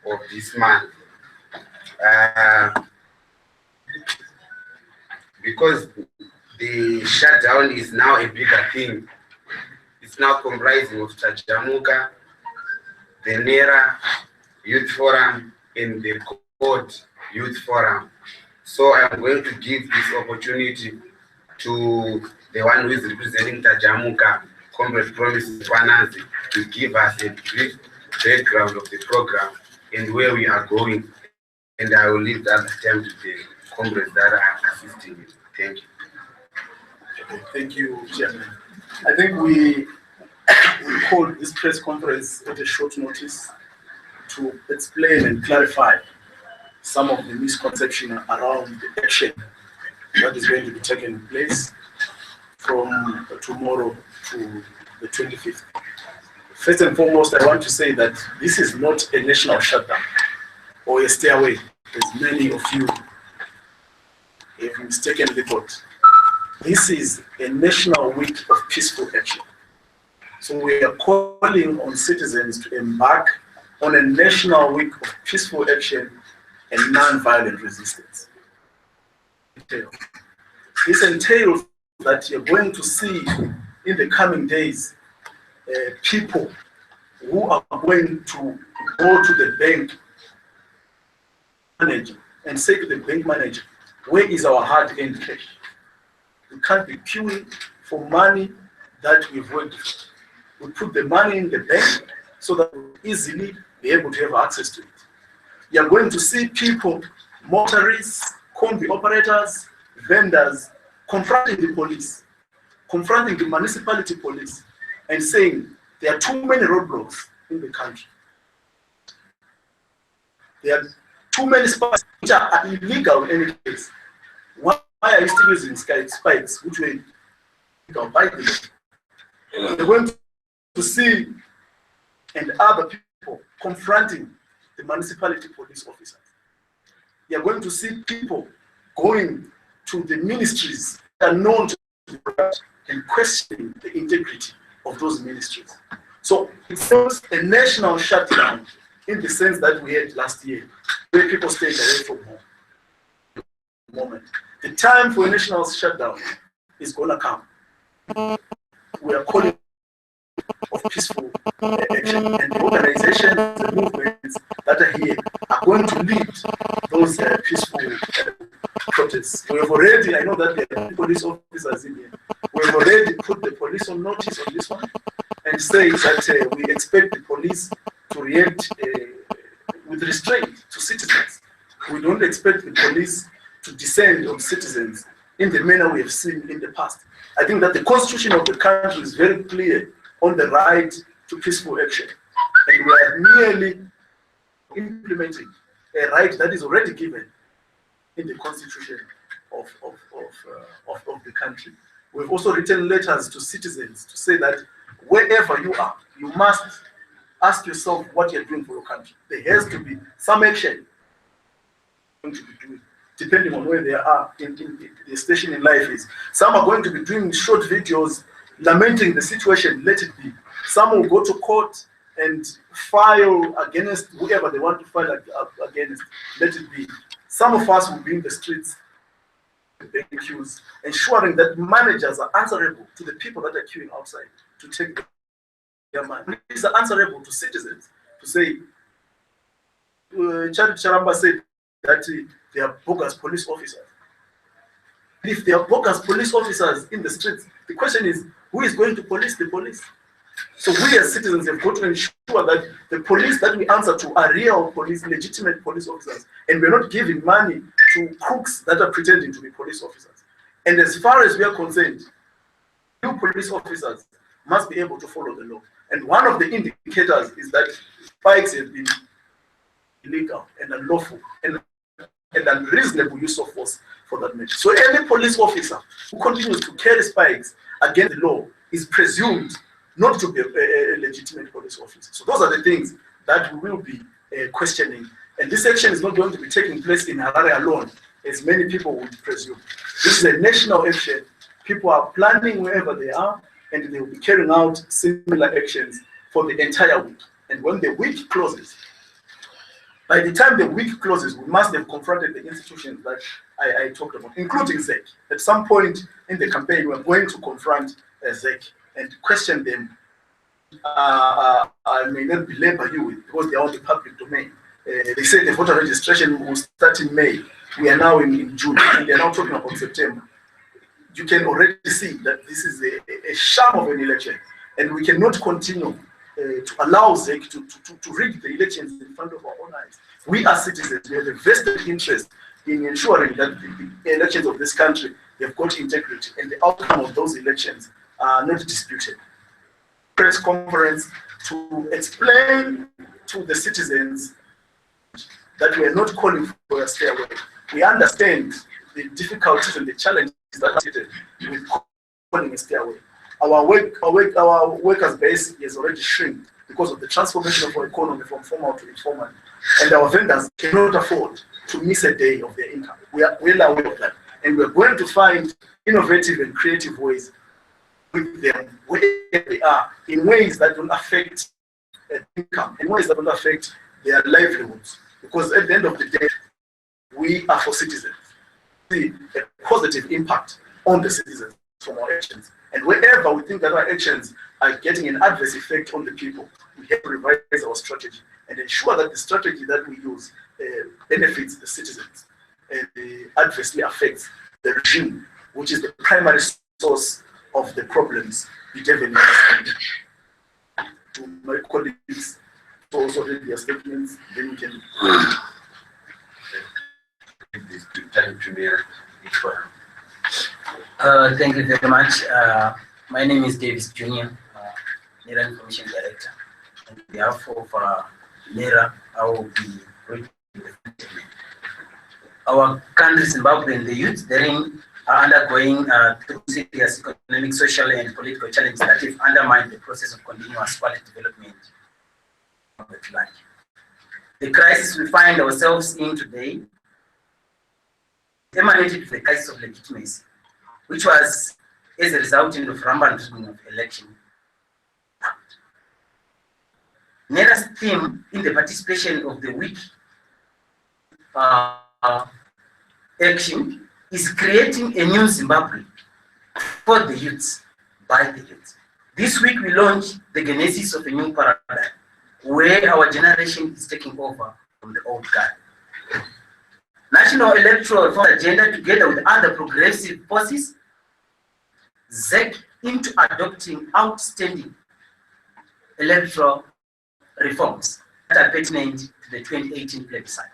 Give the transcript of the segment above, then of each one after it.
of this month. Because the shutdown is now a bigger thing. It's now comprising of Tajamuka, the NERA Youth Forum, and the CORD Youth Forum. So I'm going to give this opportunity to the one who is representing Tajamuka, Comrade Promise Pananzi, to give us a brief background of the program and where we are going. And I will leave that time to the comrades that are assisting you. Thank you. Okay, thank you, Chairman. I think we called this press conference at a short notice to explain and clarify some of the misconception around the action that is going to be taking place from tomorrow to the 25th. First and foremost, I want to say that this is not a national shutdown or a stay away, as many of you have mistakenly thought. This is a national week of peaceful action. So we are calling on citizens to embark on a national week of peaceful action and non-violent resistance. This entails that you're going to see in the coming days people who are going to go to the bank manager and say to the bank manager, where is our hard-earned cash? We can't be queuing for money that we've worked for. We put the money in the bank so that we'll easily be able to have access to it. You're going to see people, motorists, combi operators, vendors, confronting the police, confronting the municipality police, and saying there are too many roadblocks in the country. There are too many spikes which are illegal in any case. Why are you still using spikes which were illegal by the law? They're going to see and other people confronting the municipality police officers. You're going to see people going to the ministries that are known to the corrupt and questioning the integrity of those ministries. So it's not a national shutdown in the sense that we had last year, where people stayed away from home. The time for a national shutdown is going to come. We are calling of peaceful action, and the organizations, the movements that are here are going to lead those peaceful protests. We have already, I know that there are police officers in here, we have already put the police on notice on this one and say that we expect the police to react with restraint to citizens. We don't expect the police to descend on citizens in the manner we have seen in the past. I think that the constitution of the country is very clear on the right to peaceful action. And we are merely implementing a right that is already given in the constitution of the country. We've also written letters to citizens to say that wherever you are, you must ask yourself what you're doing for your country. There has to be some action you're going to be doing, depending on where they are in the station in life is. Some are going to be doing short videos lamenting the situation, let it be. Some will go to court and file against whoever they want to file against, let it be. Some of us will be in the streets, queues, ensuring that managers are answerable to the people that are queuing outside to take their money. Managers are answerable to citizens to say, Charity Charamba said that they are bogus police officers. If they are bogus police officers in the streets, the question is, who is going to police the police? So we as citizens have got to ensure that the police that we answer to are real police, legitimate police officers, and we're not giving money to crooks that are pretending to be police officers. And as far as we are concerned, new police officers must be able to follow the law. And one of the indicators is that spikes have been illegal and unlawful and unreasonable use of force for that matter. So any police officer who continues to carry spikes against the law is presumed not to be a legitimate police officer. So those are the things that we will be questioning. And this action is not going to be taking place in Harare alone, as many people would presume. This is a national action. People are planning wherever they are, and they will be carrying out similar actions for the entire week. And when the week closes, By the time the week closes, we must have confronted the institutions that I talked about, including ZEC. At some point in the campaign, we're going to confront ZEC and question them. I may not belabor you with because they are on the public domain. They say the voter registration will start in May. We are now in June, and they're now talking about September. You can already see that this is a sham of an election, and we cannot continue to allow ZEC to rig the elections in front of our own eyes. We as citizens, we have a vested interest in ensuring that the elections of this country have got integrity, and the outcome of those elections are not disputed. Press conference to explain to the citizens that we are not calling for a stay away. We understand the difficulties and the challenges that are associated with calling a stay away. Our workers' base has already shrunk because of the transformation of our economy from formal to informal, and our vendors cannot afford to miss a day of their income. We are well aware of that, and we are going to find innovative and creative ways with them where they are, in ways that don't affect income, in ways that don't affect their livelihoods. Because at the end of the day, we are for citizens. See a positive impact on the citizens from our actions. And wherever we think that our actions are getting an adverse effect on the people, we have to revise our strategy and ensure that the strategy that we use benefits the citizens and adversely affects the regime, which is the primary source of the problems we develop. To my colleagues, to also read their statements, then we can. Thank you very much. My name is Davis Junior, NERA Information Director. On behalf of NERA, I will be reading the statement. Our country, Zimbabwe, and the youth therein are undergoing through serious economic, social, and political challenges that have undermined the process of continuous quality development of the land. The crisis we find ourselves in today emanated from the crisis of legitimacy, which was as a result of rampant rigging of election. NERA's theme in the participation of the week action is creating a new Zimbabwe for the youths, by the youths. This week we launched the genesis of a new paradigm where our generation is taking over from the old guard. National Electoral Reform Agenda, together with other progressive forces, ZEC into adopting outstanding electoral reforms that are pertinent to the 2018 plebiscite.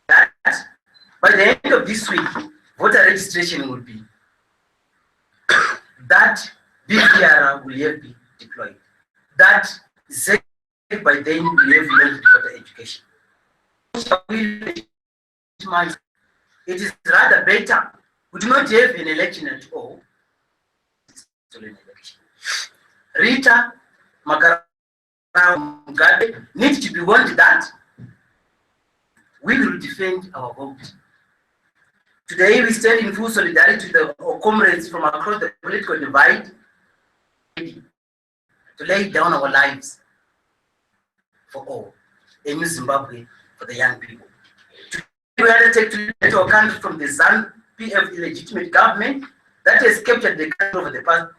That by the end of this week, voter registration will be, that BVR will have been deployed, that ZEC by then will have learned voter education. It is rather better we do not have an election at all. Rita Mugabe needs to be warned that we will defend our vote. Today we stand in full solidarity with our comrades from across the political divide to lay down our lives for all, a new Zimbabwe for the young people. We undertake to liberate our country from the ZANU-PF illegitimate government that has captured the country over the past.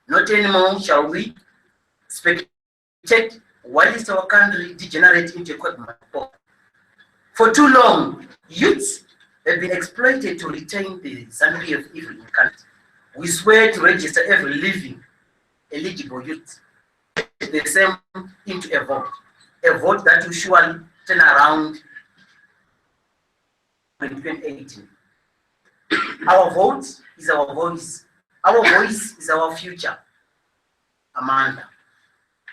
Not anymore shall we speculate whilst our country degenerates into a quagmire. For too long, youths have been exploited to retain the ZANU-PF evil in the country. We swear to register every living eligible youth the same into a vote that will surely turn around in 2018. Our vote is our voice. Our voice is our future. Amanda,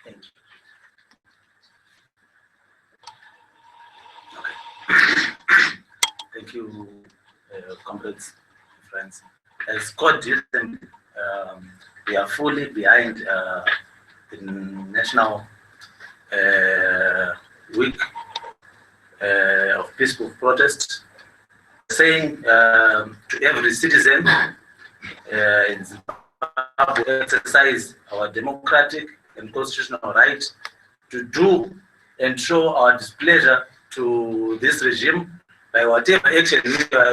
thank you. Thank you, comrades, friends. As Scott did, we are fully behind the National Week of Peaceful Protest, saying to every citizen in Zimbabwe, exercise our democratic and constitutional right to do and show our displeasure to this regime by whatever action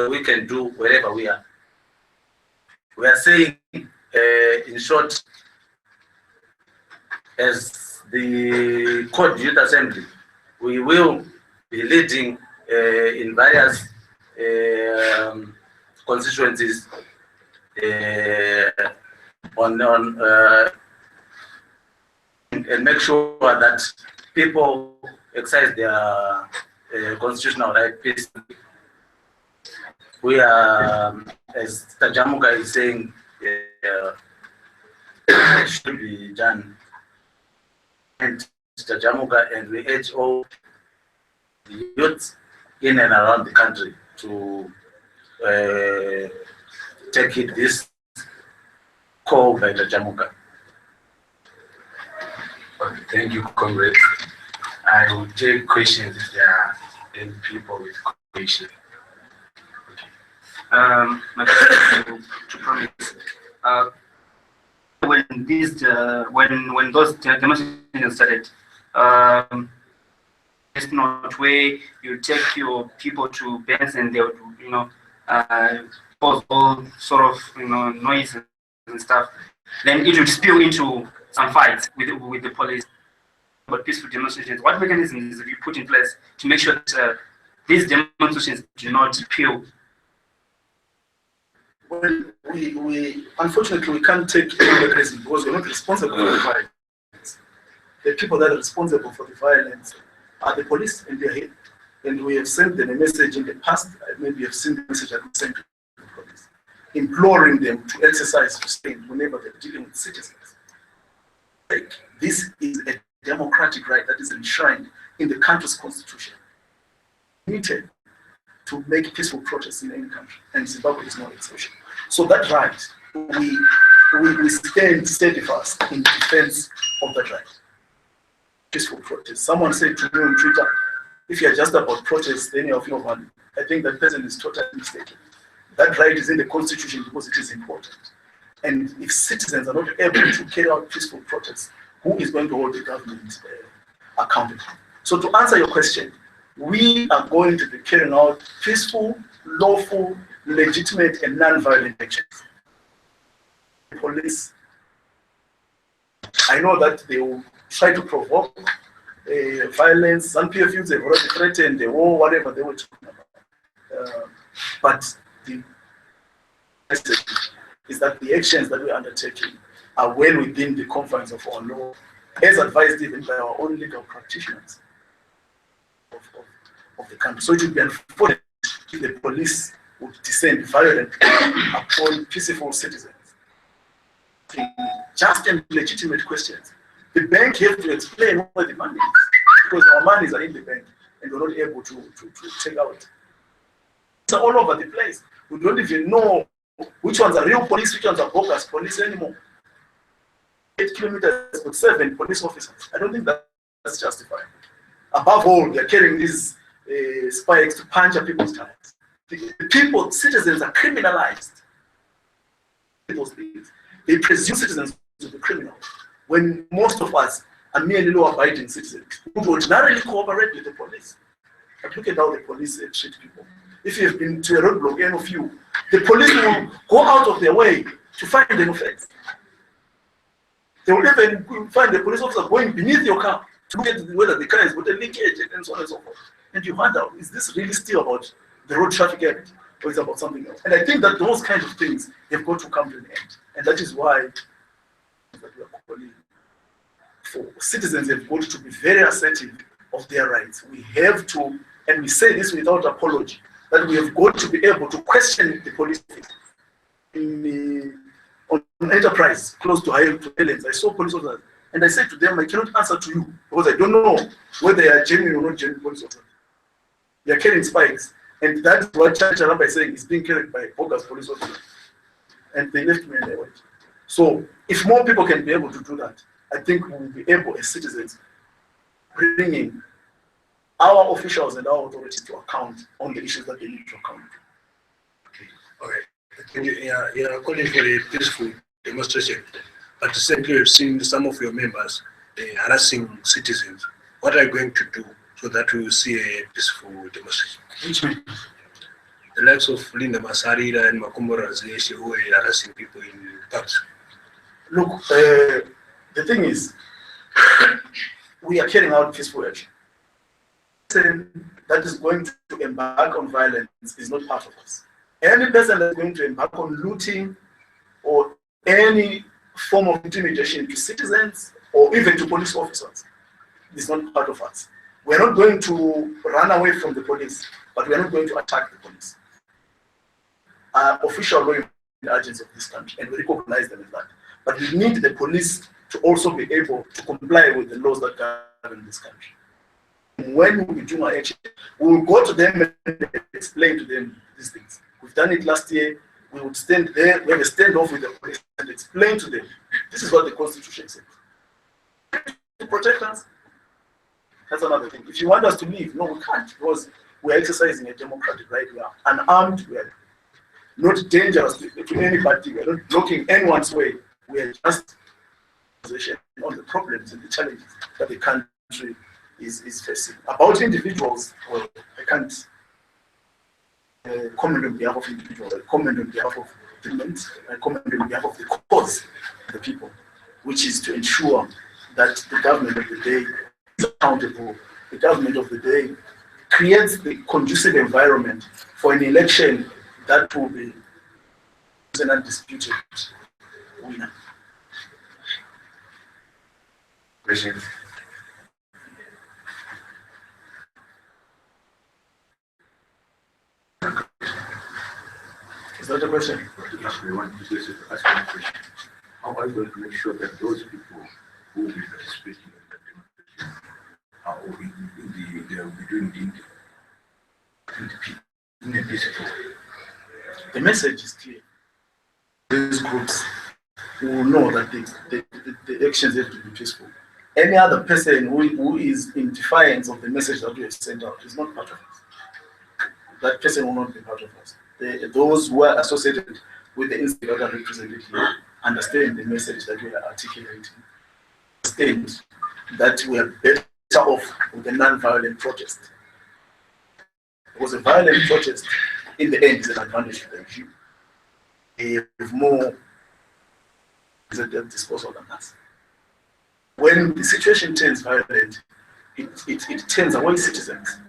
we can do wherever we are. We are saying, in short, as the Court Youth Assembly, we will be leading in various constituencies and make sure that people exercise their constitutional right peacefully. We are, as Tajamuga is saying, should be done. And Tajamuga, and we urge all the youth in and around the country to take it this call by Tajamuga. Okay, thank you, comrades. I will take questions if there are any people with questions. My question to Promise. When those demonstrations started, it's not where you take your people to bands and they would, cause all sort of, noise and stuff. Then it would spill into some fights with the police. But peaceful demonstrations, what mechanisms have you put in place to make sure that these demonstrations do not spill? Well, we unfortunately we can't take any mechanism because we're not responsible for the violence. The people that are responsible for the violence are the police and their head. And we have sent them a message in the past. Maybe you've seen the message I've sent to the police, imploring them to exercise restraint whenever they're dealing with citizens. Like, this is a democratic right that is enshrined in the country's constitution. Committed to make peaceful protests in any country, and Zimbabwe is no exception. So that right, we stand steadfast in defense of that right. Peaceful protest. Someone said to me on Twitter, if you're just about protests, then you're of no value. I think that person is totally mistaken. That right is in the constitution because it is important. And if citizens are not able to carry out peaceful protests, who is going to hold the government accountable? So to answer your question, we are going to be carrying out peaceful, lawful, legitimate, and non-violent actions. The police, I know that they will try to provoke violence. Some PFUs have already threatened the war, whatever they were talking about. But the message is that the actions that we are undertaking are well within the confines of our law, as advised even by our own legal practitioners of the country. So it would be unfortunate if the police would descend violently upon peaceful citizens. Just and legitimate questions. The bank has to explain where the money is, because our monies are in the bank and we're not able to take out. It's all over the place. We don't even know which ones are real police, which ones are bogus police anymore. 8 kilometers with 7 police officers. I don't think that's justified. Above all, they're carrying these spikes to puncture people's tires. The people, citizens are criminalized. Those things. They presume citizens to be criminals, when most of us are merely law-abiding citizens who ordinarily cooperate with the police. But look at how the police treat people. If you have been to a roadblock, any of you, the police will go out of their way to find an offense. They will even find the police officer going beneath your car to look at whether the car has got a leakage and so on and so forth. And you wonder, is this really still about the Road Traffic Act, or is it about something else? And I think that those kinds of things have got to come to an end. And that is why that we are calling for citizens have got to be very assertive of their rights. We have to, and we say this without apology, that we have got to be able to question the police on Enterprise, close to Highlands. I saw police officers, and I said to them, I cannot answer to you because I don't know whether they are genuine or not genuine police officers. They are carrying spikes, and that's what Chacha is saying is being carried by bogus police officers. And they left me and they went. So if more people can be able to do that, I think we will be able, as citizens, bringing our officials and our authorities to account on the issues that they need to account. Okay. All right. You are calling for a peaceful demonstration, but at the same time, you've seen some of your members harassing citizens. what are you going to do so that we will see a peaceful demonstration? The likes of Linda Masarira and Makumbura Zeshe who are arresting people in parks. Look, the thing is, we are carrying out peaceful action. Person that is going to embark on violence is not part of us. Any person that is going to embark on looting or any form of intimidation to citizens or even to police officers is not part of us. We are not going to run away from the police, but we are not going to attack the police. Official law agents of this country, and we recognize them as that. But we need the police to also be able to comply with the laws that govern this country. When we do our action, we will go to them and explain to them these things. We've done it last year. We would stand there, we have a standoff with the police and explain to them, this is what the Constitution says. To protect us, that's another thing. If you want us to leave, no, we can't, because we're exercising a democratic right. We are unarmed, we are not dangerous to anybody, we are not blocking anyone's way. We are just on the problems and the challenges that the country is facing. About individuals, well, I can't comment on behalf of individuals, I comment on behalf of the government, I comment on behalf of the cause of the people, which is to ensure that the government of the day is accountable, the government of the day creates the conducive environment for an election that will be an undisputed winner. Questions? Is that a question? We want to ask one question. How are you going to make sure that those people who will be participating in the demonstration are they will be doing in the peaceful way? The message is clear. These groups will know that the actions have to be peaceful. Any other person who is in defiance of the message that we have sent out is not part of us. That person will not be part of us. Those who are associated with the institute that are represented here understand the message that we are articulating. Understand that we are better off with a non-violent protest. Because a violent protest, in the end, is an advantage to the regime. They have more at their disposal than us. When the situation turns violent, it turns away citizens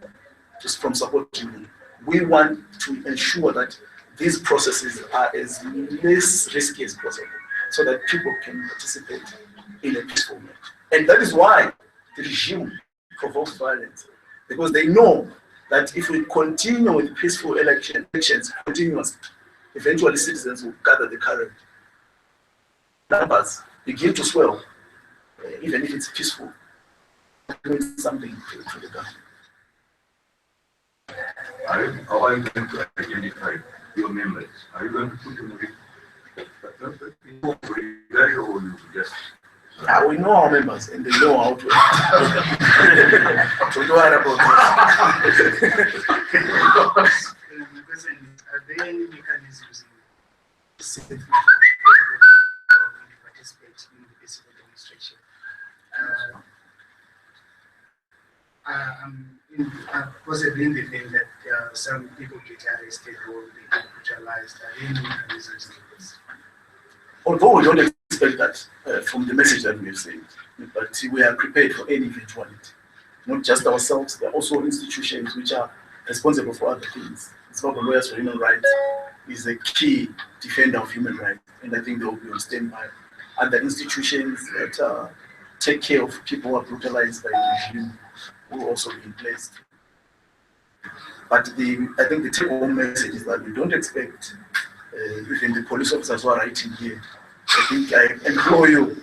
just from supporting them. We want to ensure that these processes are as less risky as possible so that people can participate in a peaceful way. And that is why the regime provokes violence, because they know that if we continue with peaceful elections continuously, eventually citizens will gather the courage. Numbers begin to swell, even if it's peaceful, doing something to the government. How are you going to identify your members? Are you going to put them in or you just? We know our members and they know how to to know about that. The question is, are there any mechanisms in participate in the peaceful demonstration? Possibly in the event that some people get arrested or they get brutalized, are there any mechanisms in this? Although we don't expect that from the message that we have sent, but we are prepared for any eventuality. Not just ourselves, there are also institutions which are responsible for other things. It's not the Lawyers for Human Rights is a key defender of human rights, and I think they will be on standby. Other institutions that take care of people who are brutalized by the regime will also be in place. But I think the take-home message is that we don't expect even the police officers who are writing here. I think I implore you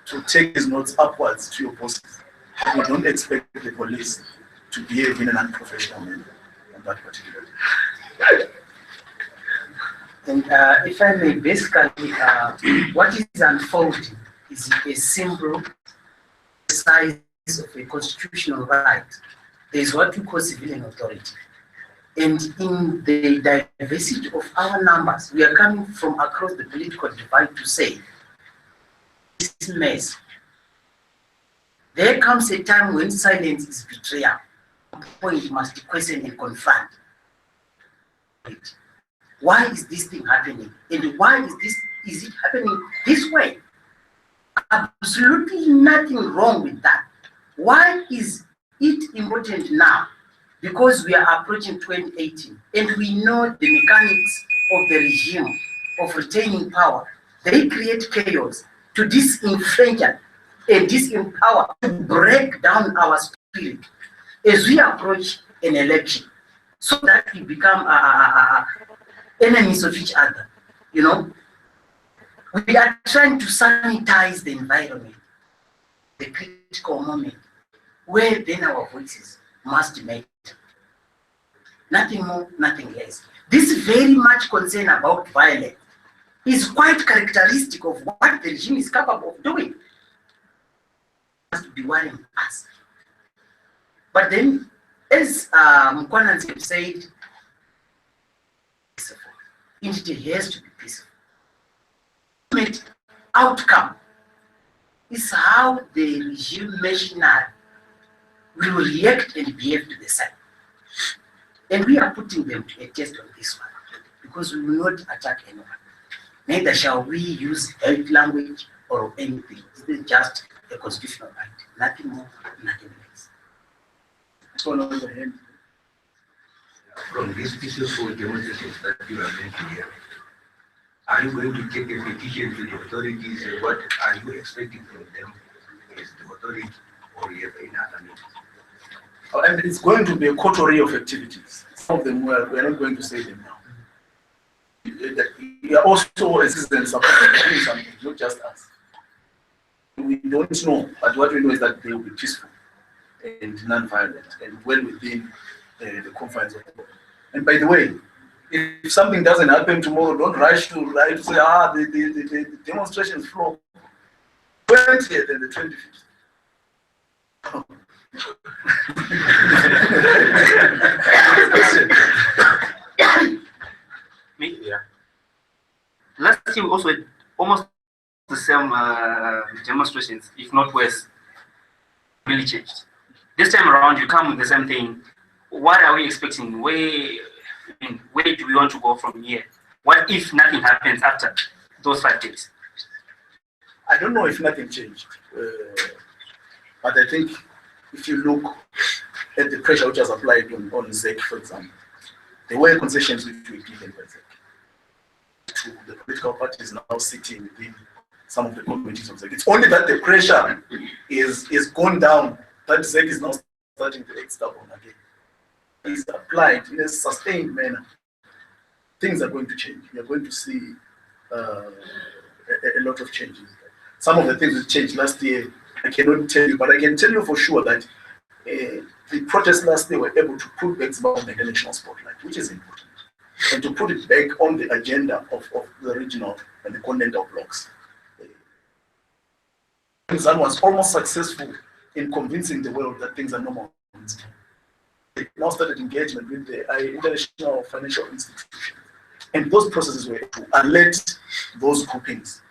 to take these notes upwards to your bosses. We don't expect the police to behave in an unprofessional manner on that particular day. And if I may, basically, what is unfolding is a symbol size of a constitutional right. There is what we call civilian authority. And in the diversity of our numbers, we are coming from across the political divide to say, this mess There comes a time when silence is betrayal. Point must question and confront. Why is this thing happening? And why is it happening this way? Absolutely nothing wrong with that. Why is it important now? Because we are approaching 2018 and we know the mechanics of the regime of retaining power. They create chaos to disenfranchise and disempower, to break down our spirit as we approach an election, so that we become enemies of each other. You know, we are trying to sanitize the environment, the critical moment, where then our voices must matter. Nothing more, nothing less. This very much concern about violence is quite characteristic of what the regime is capable of doing. Must be worrying us. But then, as Mkwananzi said, it has to be peaceful. The outcome is how the regime machinery will react and behave to the side. And we are putting them to a test on this one, because we will not attack anyone. Neither shall we use hate language or anything. It is just a constitutional right. Nothing more, nothing less. So, on the other hand, From these peaceful demonstrations that you are going to hear, are you going to take a petition to the authorities? What are you expecting from them as the authority, or you have any other means? and it's going to be a coterie of activities. Some of them we are not going to say them now. We are also a citizen supporting doing something, not just us. We don't know, but what we know is that they will be peaceful and non-violent and well within the confines of the law. And by the way, if something doesn't happen tomorrow, don't rush to say, the demonstrations flow 20th and the 25th. Me? Yeah. Last year we also had almost the same demonstrations, if not worse. Really changed. This time around, you come with the same thing. What are we expecting? Where do we want to go from here? What if nothing happens after those 5 days? I don't know if nothing changed, but I think if you look at the pressure which was applied on ZEC, for example, there were concessions which were given by ZEC to the political parties now sitting within some of the committees of ZEC. It's only that the pressure is gone down, that ZEC is now starting to act stubborn again. It's applied in a sustained manner. Things are going to change. We are going to see a lot of changes. Some of the things that changed last year, I cannot tell you, but I can tell you for sure that the protests last year were able to put back Zimbabwe on the international spotlight, which is important, and to put it back on the agenda of the regional and the continental blocks. Zan was almost successful in convincing the world that things are normal. They now started engagement with the international financial institutions, and those processes were to alert those groupings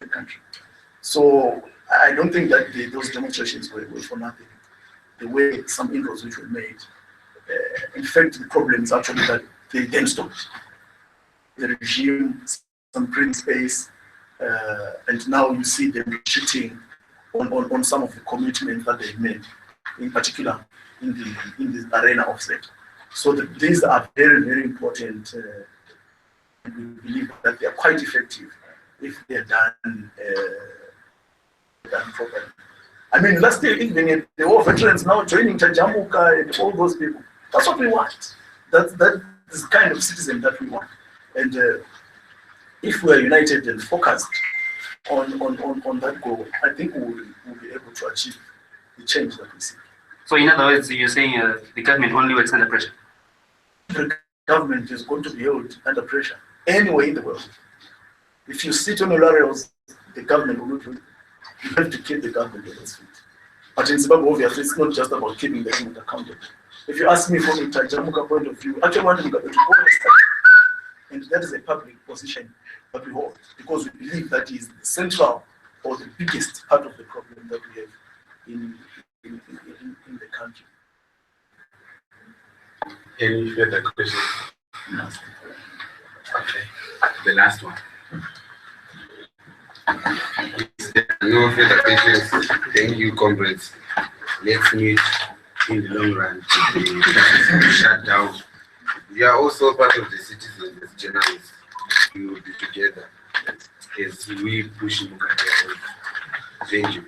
in the country. So I don't think that those demonstrations were for nothing. There were some inroads which were made. In fact, the problem is actually that they then stopped. The regime, some breathing space, and now you see them shooting on some of the commitments that they've made, in particular in the arena of ZEC. So these are very, very important. And we believe that they are quite effective if they are done properly. I mean, last year, even the war veterans now joining Tajamuka and all those people. That's what we want. That is the kind of citizen that we want. And if we are united and focused on that goal, I think we'll be able to achieve the change that we see. So in other words, you're saying the government only works under pressure? The government is going to be held under pressure anywhere in the world. If you sit on your laurels, the government will not do it. You have to keep the government on its feet. But in Zimbabwe, obviously, it's not just about keeping the government accountable. If you ask me from a Tajamuka point of view, I actually want Mugabe to go and start. And that is a public position that we hold, because we believe that is the central or the biggest part of the problem that we have in the country. Any further questions? Okay. The last one. No further questions. Thank you, comrades. Let's meet in the long run to be shut down. We are also part of the citizens as journalists. We will be together as we push Mugabe. Thank you.